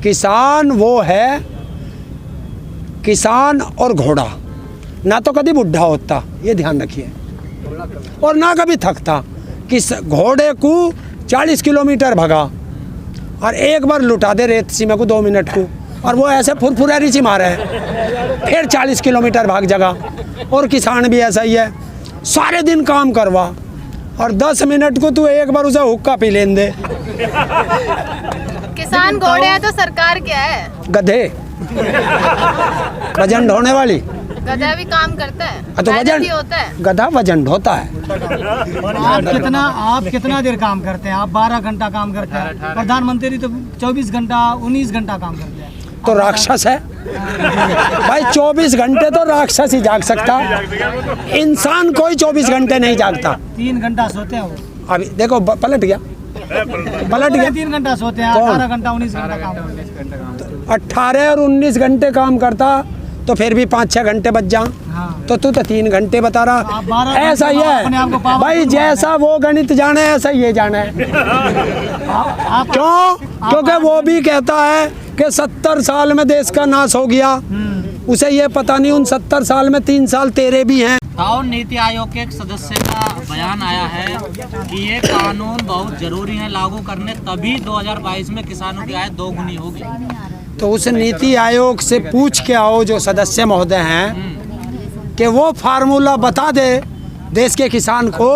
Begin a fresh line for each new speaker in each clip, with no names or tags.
किसान वो है, किसान और घोड़ा ना तो कभी बुढ़ा होता, ये ध्यान रखिए, और ना कभी थकता। किस घोड़े को 40 किलोमीटर भगा और एक बार लुटा दे रेत सीमा को 2 मिनट को, और वो ऐसे फुरफुरारी सी मारे फिर 40 किलोमीटर भाग जगह। और किसान भी ऐसा ही है, सारे दिन काम करवा और 10 मिनट को तू एक बार उसे हुक्का पी लेन दे।
किसान घोड़े है तो सरकार क्या है?
गधे, वजन ढोने वाली।
गधा भी काम करता है
तो वजन
होता है,
गधा वजन ढोता है।
आप कितना देर काम करते हैं? आप 12 घंटा काम करते हैं, प्रधानमंत्री तो 24 घंटा 19 घंटा काम करते हैं।
तो राक्षस है भाई, 24 घंटे तो राक्षस ही जाग सकता, इंसान कोई 24 घंटे नहीं जागता।
3 घंटा सोते हैं वो।
अभी देखो पलट गया
3 घंटा सोते हैं, 18 घंटा 19 घंटा काम करते हैं।
18 और 19 घंटे काम करता तो फिर भी 5-6 घंटे बच जा।
हाँ।
तो तू तो 3 घंटे बता रहा। ऐसा ही है भाई, जैसा वो गणित जाने ऐसा ये जाना है। क्यों? क्योंकि वो भी कहता है कि 70 साल में देश का नाश हो गया, उसे ये पता नहीं उन 70 साल में 3 साल तेरे भी हैं।
और नीति आयोग के एक सदस्य का बयान आया है कि ये कानून बहुत जरूरी है लागू करने, तभी 2022 में किसानों की आय 2 गुनी होगी।
तो उस नीति आयोग से पूछ के आओ जो सदस्य महोदय हैं कि वो फार्मूला बता दे देश के किसान को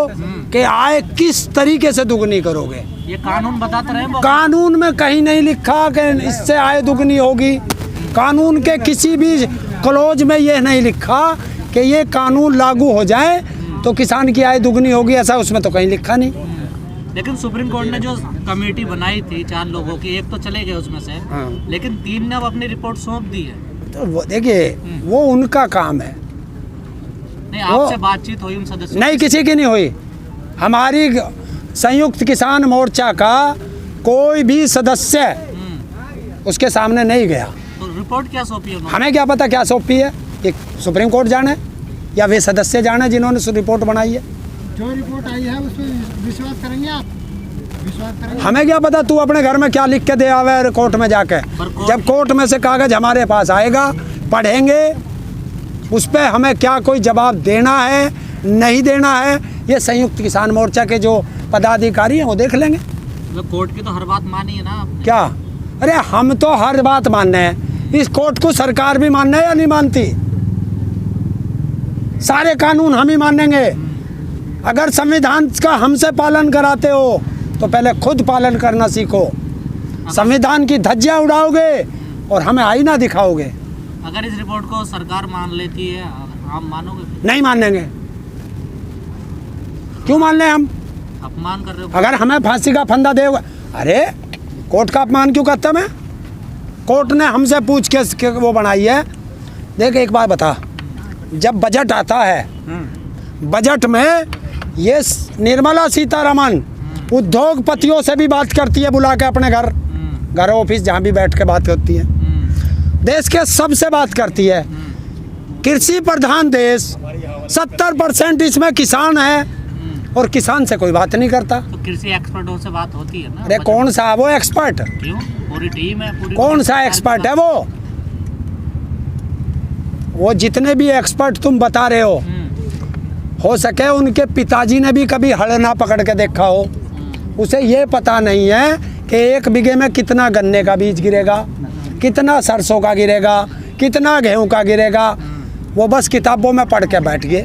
कि आय किस तरीके से दुगनी करोगे।
ये कानून बताते रहे वो।
कानून में कहीं नहीं लिखा कि इससे आय दुगनी होगी। कानून के किसी भी क्लॉज में ये नहीं लिखा कि ये कानून लागू हो जाए तो किसान की आय दुगनी होगी, ऐसा उसमें तो कहीं लिखा नहीं।
लेकिन सुप्रीम कोर्ट ने जो कमेटी बनाई थी 4 लोगों की, एक तो चले गए उसमें से, लेकिन 3 ने अब अपनी रिपोर्ट सौंप दी है।
तो वो देखिए, वो उनका काम है।
नहीं, आपसे बातचीत हुई उन सदस्यों?
नहीं, किसी की नहीं हुई। हमारी संयुक्त किसान मोर्चा का कोई भी सदस्य उसके सामने नहीं गया।
तो रिपोर्ट क्या सौंपी है?
हमें क्या पता क्या सौंपी है, एक सुप्रीम कोर्ट जाने या वे सदस्य जाने जिन्होंने रिपोर्ट बनाई है।
जो रिपोर्ट आई है उसमें विश्वास करेंगे आप? विश्वास करेंगे?
हमें क्या पता तू अपने घर में क्या लिख के दे आवे कोर्ट में जाके। जब कोर्ट में से कागज हमारे पास आएगा, पढ़ेंगे, उस पर हमें क्या कोई जवाब देना है नहीं देना है, ये संयुक्त किसान मोर्चा के जो पदाधिकारी हैं वो देख लेंगे।
तो कोर्ट की तो हर बात मानी है ना आपने? क्या?
अरे हम तो हर बात मानने हैं, इस कोर्ट को सरकार भी मानना है या नहीं मानती? सारे कानून हम ही मानेंगे। अगर संविधान का हमसे पालन कराते हो तो पहले खुद पालन करना सीखो। संविधान की धज्जियां उड़ाओगे और हमें आईना दिखाओगे।
अगर इस रिपोर्ट को सरकार मान लेती है, आप मानोगे?
नहीं मानेंगे। क्यों मान लें हम?
अपमान कर रहे हो।
अगर हमें फांसी का फंदा देगा, अरे कोर्ट का अपमान क्यों करता मैं? कोर्ट ने हमसे पूछ के वो बनाई है। देख एक बात बता, जब बजट आता है, बजट में ये निर्मला सीतारमण उद्योगपतियों से भी बात करती है, बुला के अपने घर ऑफिस जहाँ भी बैठ के बात होती है, देश के सबसे बात करती है। कृषि प्रधान देश, 70% इसमें किसान है और किसान से कोई बात नहीं करता।
तो कृषि एक्सपर्टों से बात होती है ना?
अरे कौन सा वो एक्सपर्ट?
क्यों? पूरी टीम है, पूरी
कौन सा एक्सपर्ट है वो जितने भी एक्सपर्ट तुम बता रहे हो सके उनके पिताजी ने भी कभी हल ना पकड़ के देखा हो, उसे ये पता नहीं है कि 1 बीघे में कितना गन्ने का बीज गिरेगा, कितना सरसों का गिरेगा, कितना गेहूं का गिरेगा। वो बस किताबों में पढ़ के बैठ गए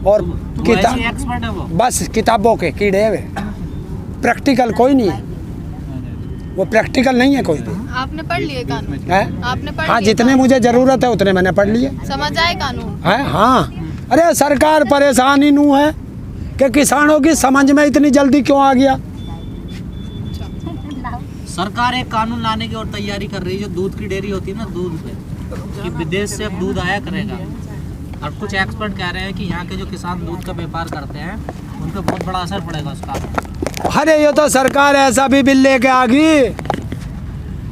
और
एक्सपर्ट है वो।
बस किताबों के कीड़े वे, प्रैक्टिकल कोई नहीं है, वो प्रैक्टिकल नहीं है कोई भी।
आपने पढ़ लिए कानून? आपने पढ़
हाँ,
लिए
जितने
कानून?
मुझे जरूरत है उतने मैंने पढ़ लिए।
समझ आए कानून?
है हाँ। अरे सरकार परेशानी नू है कि किसानों की समझ में इतनी जल्दी क्यों आ गया।
सरकार एक कानून लाने की और तैयारी कर रही है, जो दूध की डेयरी होती है ना, दूध पे, कि विदेश से अब दूध आया करेगा। और कुछ एक्सपर्ट कह रहे हैं कि यहाँ के जो किसान दूध का व्यापार करते हैं उन पर बहुत बड़ा असर पड़ेगा उसका।
अरे ये तो सरकार ऐसा भी बिल लेके आ गई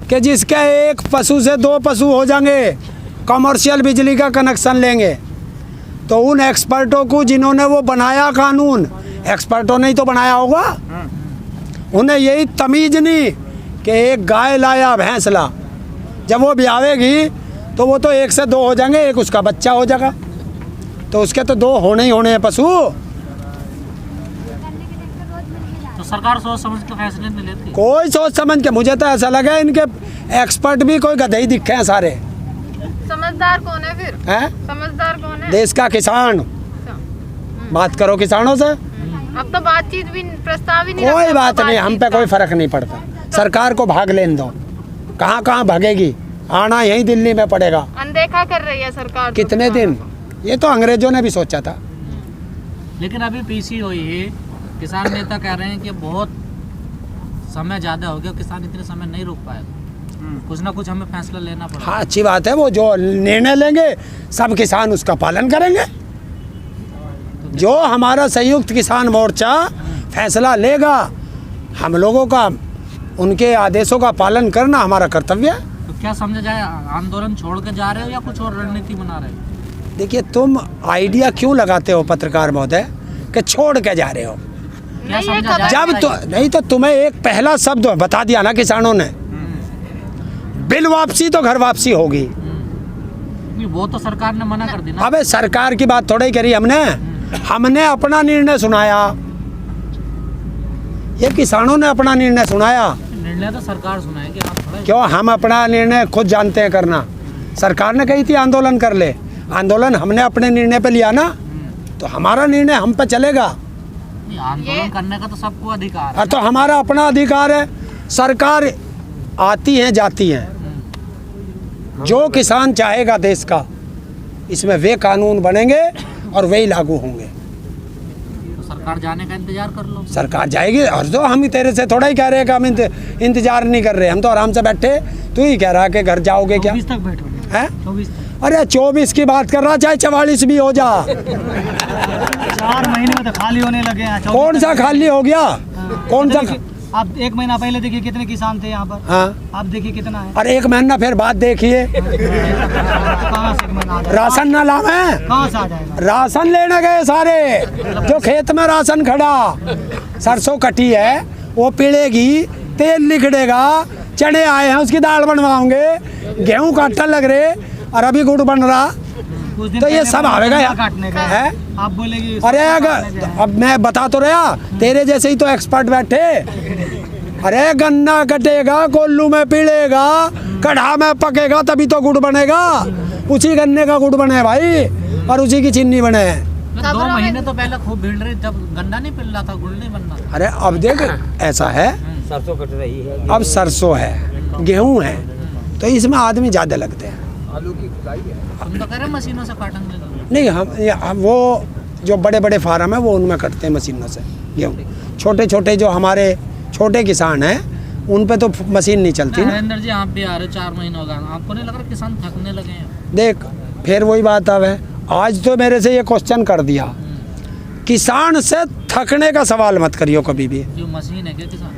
कि जिसके 1 पशु से 2 पशु हो जाएंगे, कमर्शियल बिजली का कनेक्शन लेंगे। तो उन एक्सपर्टों को जिन्होंने वो बनाया कानून, एक्सपर्टों ने ही तो बनाया होगा, उन्हें यही तमीज नहीं कि एक गाय लाया भैंस ला, जब वो ब्यावेगी तो वो तो 1 से 2 हो जाएंगे, एक उसका बच्चा हो जाएगा, तो उसके तो 2 होने ही होने हैं पशु।
तो सरकार सोच समझ के फैसले नहीं लेती।
कोई सोच समझ के, मुझे तो ऐसा लगा इनके एक्सपर्ट भी कोई गधे ही दिखे हैं सारे।
समझदार कौन है फिर?
हैं?
समझदार कौन है?
देश का किसान। बात करो किसानों से।
अब तो बातचीत भी, प्रस्ताव ही नहीं
कोई
रखते,
बात
अब तो
नहीं, हम पे
बातचीत
कोई फर्क नहीं पड़ता। सरकार को भाग लेने दो, कहाँ कहाँ भागेगी, आना यही दिल्ली में पड़ेगा।
का अनदेखा कर रही है सरकार तो
कितने
किसानों
दिन, ये तो अंग्रेजों ने भी सोचा था।
लेकिन अभी पीसी हुई है, किसान नेता कह रहे हैं कि बहुत समय ज़्यादा हो गया, किसान इतने समय नहीं रुक पाएगा, कुछ ना कुछ हमें फैसला लेना पड़ेगा।
हाँ अच्छी बात है, वो जो निर्णय लेंगे सब किसान उसका पालन करेंगे। जो हमारा संयुक्त किसान मोर्चा फैसला लेगा, हम लोगों का उनके आदेशों का पालन करना हमारा कर्तव्य है।
तो क्या समझा जाए, आंदोलन छोड़ के जा रहे हो या कुछ और रणनीति बना रहे हो?
देखिए, तुम आइडिया क्यों लगाते हो पत्रकार महोदय कि छोड़ के जा रहे हो?
क्या
नहीं, ये
समझा जाए?
जब तो नहीं, तो तुम्हें एक पहला शब्द बता दिया ना किसानों ने, बिल वापसी तो घर वापसी होगी।
नहीं, वो तो सरकार ने मना कर दी ना।
अबे सरकार की बात थोड़ी करी हमने अपना निर्णय सुनाया, ये किसानों ने अपना निर्णय सुनाया।
निर्णय तो सरकार सुनाए कि आप थोड़ा
क्यों, हम अपना निर्णय खुद जानते हैं करना। सरकार ने कही थी आंदोलन कर ले, आंदोलन हमने अपने निर्णय पे लिया ना, तो हमारा निर्णय हम पे चलेगा।
नहीं, आंदोलन करने का तो सबको अधिकार है।
और तो हमारा अपना अधिकार है। सरकार आती है जाती है, जो किसान चाहेगा देश का, इसमें वे कानून बनेंगे और वही लागू होंगे।
तो सरकार जाने का इंतजार कर लो।
सरकार जाएगी, और जो हम ही तेरे से थोड़ा ही कह रहे हैं कि हम इंतजार नहीं कर रहे, हम तो आराम से बैठे। तू ही कह रहा है कि घर जाओगे क्या?
24 तक बैठोगे?
है?
24 तक।
अरे 24 की बात कर रहा, चाहे 44 भी हो जा।
4 महीने में तो खाली होने लगे हैं। 24
कौन सा
तक-
खाली हो गया? कौन सा?
देखिए, आप 1 महीना पहले देखिए कितने किसान थे यहाँ पर।
हाँ,
आप देखिए कितना है।
अरे 1 महीना फिर बात देखिए,
कहाँ से 1 महीना आ जाएगा?
राशन ना लावे,
कहाँ से आ जाएगा?
राशन लेने गए सारे, जो खेत में राशन खड़ा, सरसों कटी है वो पिड़ेगी, तेल निकलेगा, चने आए हैं उसकी दाल बनवाओगे, गेहूं का आटा लग रहे और अभी गुड़ बन रहा,
कुछ दिन
तो ये
पहले
सब
बोले
आवेगा
गन्ना
यार।
काटने का
है?
आप बोलेगी
अरे
काटने का है।
अब मैं बता तो रहा, तेरे जैसे ही तो एक्सपर्ट बैठे। अरे गन्ना कटेगा, कोल्लू में पिड़ेगा, कढ़ा में पकेगा, तभी तो गुड़ बनेगा। उसी गन्ने का गुड़ बने भाई, और उसी की चीनी बने।
2 महीने तो पहले खूब भीड़ रही, जब गन्ना नहीं पिल रहा था, गुड़ नहीं बनना था।
अरे अब देख, ऐसा है,
सरसों कट रही है,
अब सरसों है, गेहूं है, तो इसमें आदमी ज़्यादा लगते हैं।
आलू की खुदाई है।
तुम तो कह रहे मशीनों से काटेंगे।
नहीं, हम वो जो बड़े बड़े फार्म है वो उनमें कटते हैं मशीनों से गेहूँ। छोटे छोटे जो हमारे छोटे किसान हैं उन पे तो मशीन नहीं चलती ना।
नरेंद्र जी, आप भी आ रहे हो, 4 महीने हो गए, आपको नहीं लग रहा किसान थकने लगे हैं?
देख, फिर वही बात अब है, आज तो मेरे से ये क्वेश्चन कर दिया, किसान से थकने का सवाल मत करियो कभी भी।
जो मशीन है क्या किसान?